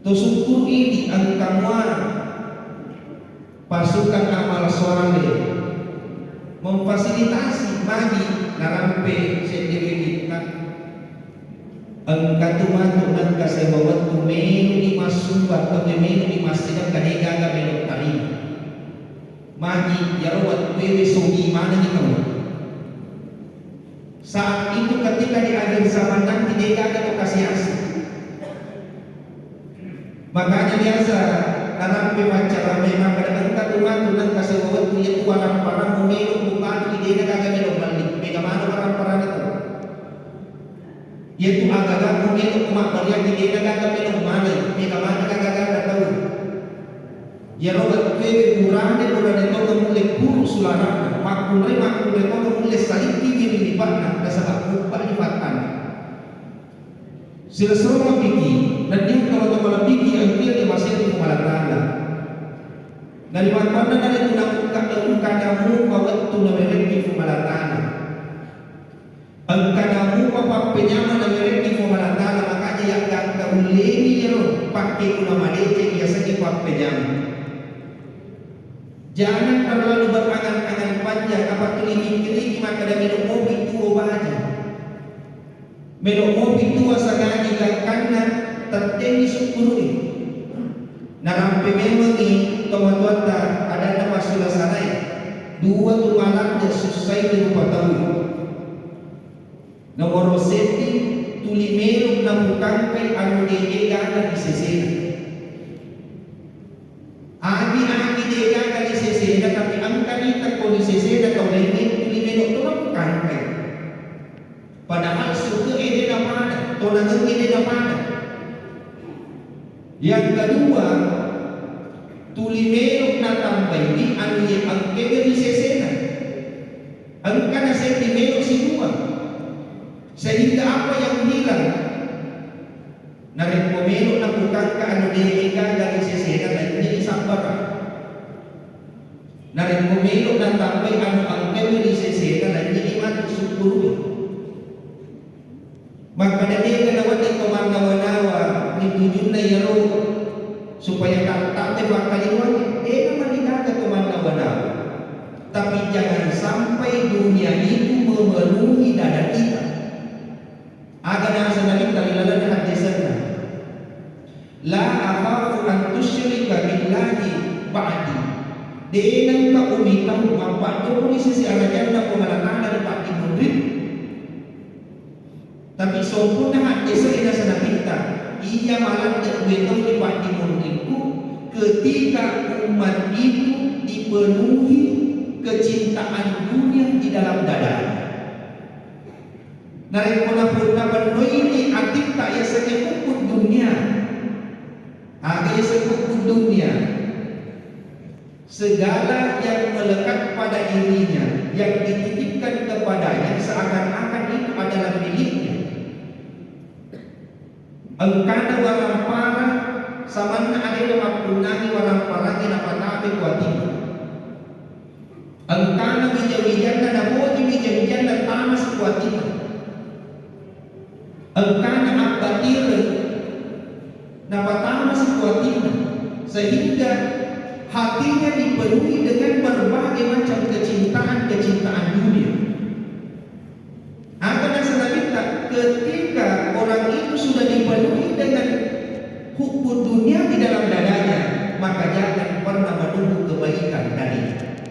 Tusukur ini ang kamwa pasukan amal soleh memfasilitasi bagi narampe sendiri ang katumatu ng kasayawat tumeno di masumbat o tumeno di masjid kanega ga belok tari magi yarawat wewe sogi mana ni kamu saat itu ketika di akhir zaman nanti dia akan kasih asih. Makanya biasa narampe wawancara memang pada angka tumatu ng kasayawat itu walang parang umelo bukan ide na gagawin balik mega mana parang parang ito yaitu agak mungkin umat yang tidak gagawin mana mega mana gagawin tahu ya robat kue kurang itu mulai puluh sulara makmulai itu mulai saling tinggi lipatkan dasar upah lipatkan sila-sila pikir dan dia kalau malah pikir yang dia masih di kemalatana dari mana dari tunang kadamu waktu namerek di kemalatana ang kadamu papa penyaman namerek di kemalatana makanya yang kauleni yero pakai kuna madece biasa di papa penyaman jangan terlalu berangan-angan panjang apa tulis maka ada minum mobil tua bahagia minum mobil tua sagani karena terjadi syukuri narampe memang ni teman-teman ada nama sudah sana ya dua tumalan dan susah di rumah tahu nomor seti tuli meruk namukan kay anu dega di sesena Agi dega kali sesena tapi ang kanita ko di sesena kau lain tuli meruk tu namukan kay padahal suka ide na pada tonang ide na pada. Yang kedua tuli merok na tambay di anu ang keberi sesena ang kana senti merok sinua sehingga apa yang hilang narin merok na bukan ka anu dega dari sesena dan jadi sabar narin merok na tambay anu ang keberi sesena dan jadi mati syukur maka dari kenawat itu manawa ditujun na yaro supaya tak bakal iwan menikah ke manawa tapi jangan sampai dunia itu memenuhi dada kita agar nasa namin kalilalan na hadisana la akhafu an tusyrika billahi ba'di denang ka umitang mapatuloy sisi alajan na pumalakana na pati murid tapi sempurna hati seina sana kita ia malah terbentuk di timur itu ketika umat itu dipenuhi kecintaan dunia di dalam dadanya. Dari puna-puna penuh ini aktif tak ya sekeput dunia agak sekeput dunia segala yang melekat pada dirinya yang dititipkan kepadanya seakan-akan itu adalah miliknya. Engkana walang para saman na adil mapunani walang parang inapatabi kuatin. Engkana wijawijan na namoji wijawijan na tamas kuatin. Engkana akbatir napatamas kuatin sehingga hatinya dipenuhi dengan berbagai macam kecintaan dunia. Akan kita ketika orang itu sudah dipenuhi dengan hukum dunia di dalam dadanya, maka jangan pernah menunggu kebaikan dari.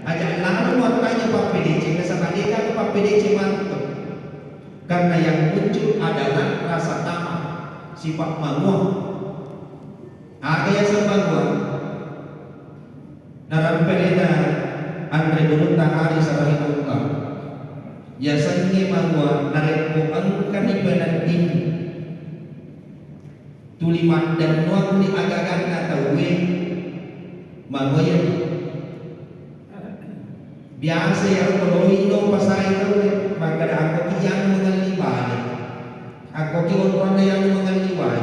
Ajak lalu waktunya Pak PDC, kesana dia ke Pak PDC mantap. Karena yang muncul adalah rasa tamak, sifat maluah. Ada yang sebaguan. Naram pelena Andre dulu tahari sarahitungkang. Ya sange maluah narik ko ang kanibanan din. Tuliman dan nuang ni agagan na tawe magoyan. Biasa yang kalau ino pasay tawe magkada ako kiyang mengaliwan. Ako kiyon na yang mengaliwan.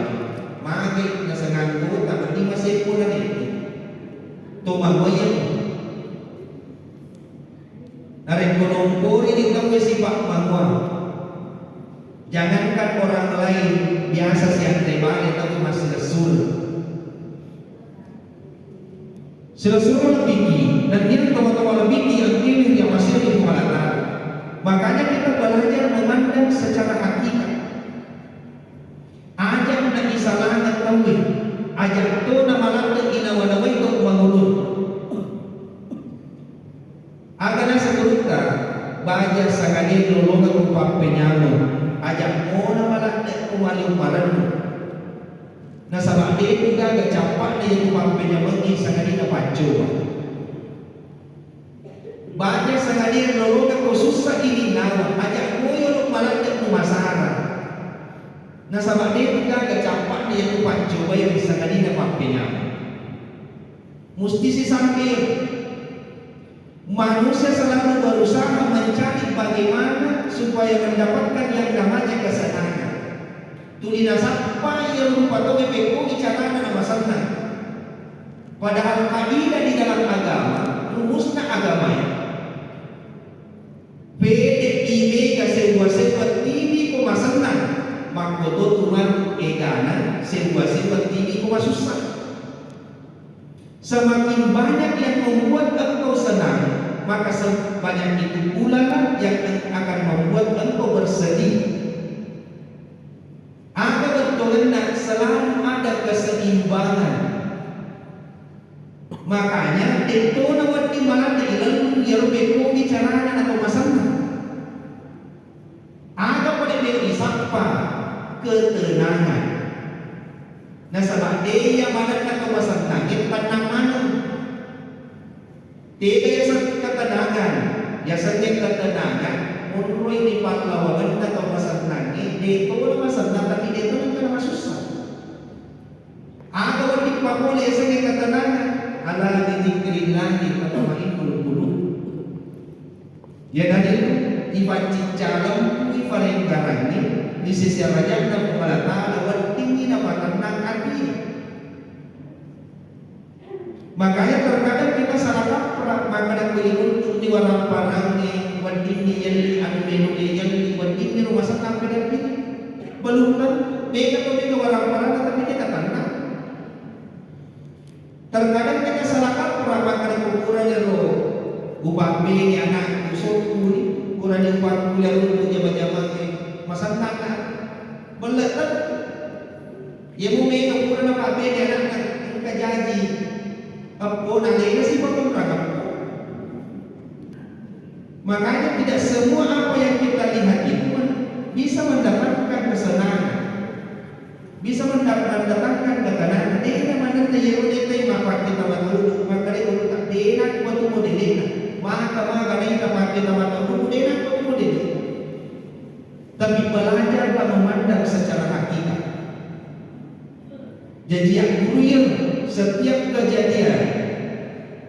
Magay na sa nganggo tapi di masih po na nito. Tumagoyan. Narik konompori di kamu sifat manual. Jangankan orang lain biasa siang tebal tapi masih lesul. Seluruh lebih dan dia teman-teman lebih yang ini yang masih di Malata. Makanya kita belajar memandang secara hakikat. Ajak nak isalah tauhid. Ajak tu nama lata inawanawai tu mangulun. Agana sekurita baja sagani lolongan upah penyamu. Ajak mo nama lata kumali umaran. Nah sabak dia juga agak capak dia upah penyamu ni sagani na pacu. Baja sagani lolongan susah ini nawa. Ajak mo yung malata kumasara. Nah sabak dia juga agak capak dia upah coba yang sagani na penyamu. Mesti si sampir. Manusia selalu berusaha mencari bagaimana supaya mendapatkan yang namanya kesenangan. Tulina sampai yang rupa tahu beko bicara nama sana. Padahal kaidah di dalam agama, rumusnya agama ya. PDIB sebuah TV kumasana, makoto tuman egana sebuah TV kumasusah. Semakin banyak yang membuat engkau senang, maka sebanyak itu pula yang akan membuat engkau bersedih. Ada betul selalu ada keseimbangan. Makanya itu nawat di mana di ilmu yang beko bicara atau masalah. Ada pada beko isapa ketenangan. Nah sebab dia mana nak kawasan langit pandang mana? Dia ketenangan, biasanya ketenangan. Menurut di pahlawan nak kawasan langit, dia tu nama senang tapi dia tu nak susah. Ada orang di Papua biasanya ketenangan, ala dizikrin langit atau main bulu. Ya dari ibaci calon ifarin garangnya di sisi raja dan pemerintah lewat tinggi dapat tenang hati. Makanya terkadang kita salah kaprah makanan beli untuk di warna parangnya wadini yang di anu menu yang di wadini rumah sakit dan ini belum kan beda tuh warna parang tapi kita tenang. Terkadang kita salah kaprah makanan ukuran yang lo ubah beli anak usul kuli ukuran yang ubah kuliah untuk jaman-jaman masa tangan beletan ya mau main ukuran apa beda anak kajaji apa nanti sih bakal beragam. Makanya tidak semua apa yang kita lihat itu bisa mendapatkan kesenangan, bisa mendatangkan ketenangan. Dia mana dia udah maka kita malu, maka dia udah tak denak waktu modelnya, maka dia dapat kita malu denak waktu modelnya. Tapi belajarlah memandang secara hakikat. Jadi yang real setiap kejadian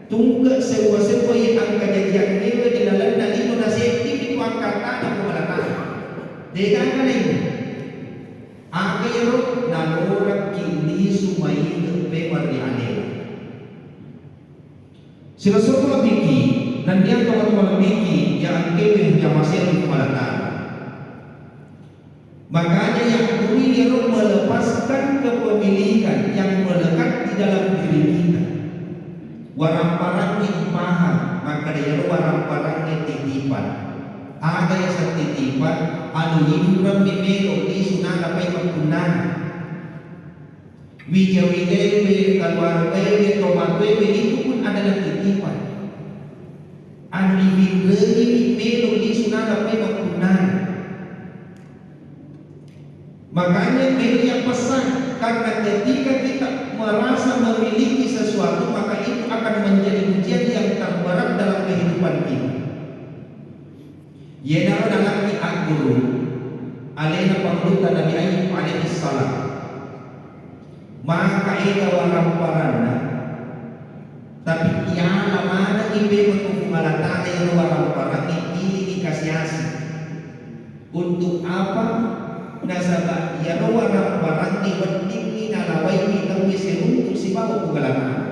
tunggak sewa-sewa yang kejadian ini di dalam nali munasib ini kuangkatan dan kumalatan. Dengan kan ini akhirut nalurak kini sumai bemar di aneh. Sila-sila biki dan dia teman-teman biki yang kewin yang masih di kumalatan. Makanya yang duri yang melepaskan kepemilikan yang melekat di dalam diri kita. Warang parangnya paham, maka dia warang parangnya titipan. Ada yang setitipan, anu hidup mimelo di sunah dapat kepunan. Wija-wija keluarga tomato itu pun adalah titipan. Anu hidup mimelo di sunah dapat kepunan. Makanya dia pesan karena ketika kita merasa memiliki sesuatu maka itu akan menjadi ujian yang terberat dalam kehidupan kita. Yenaro dalam guru alena pangluta Nabi Ayub alaihi salam. Maka ita warang parana tapi ia mana ibe mengumalatane yang warang parana ini dikasih asih. Untuk apa? Nasabah ya warang parang ni wadini nalawai kita wisi untuk si bawa pugalangan.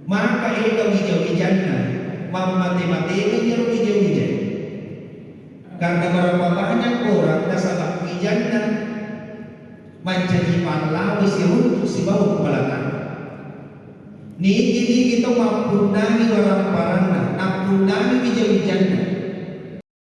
Maka ika wija-wijana mamate-mate nya wija-wijan. Karena berapa banyak orang nasabah wijana menjadi pahlawan si untuk si bawa pugalangan. Niki-niki itu mapunani warang parana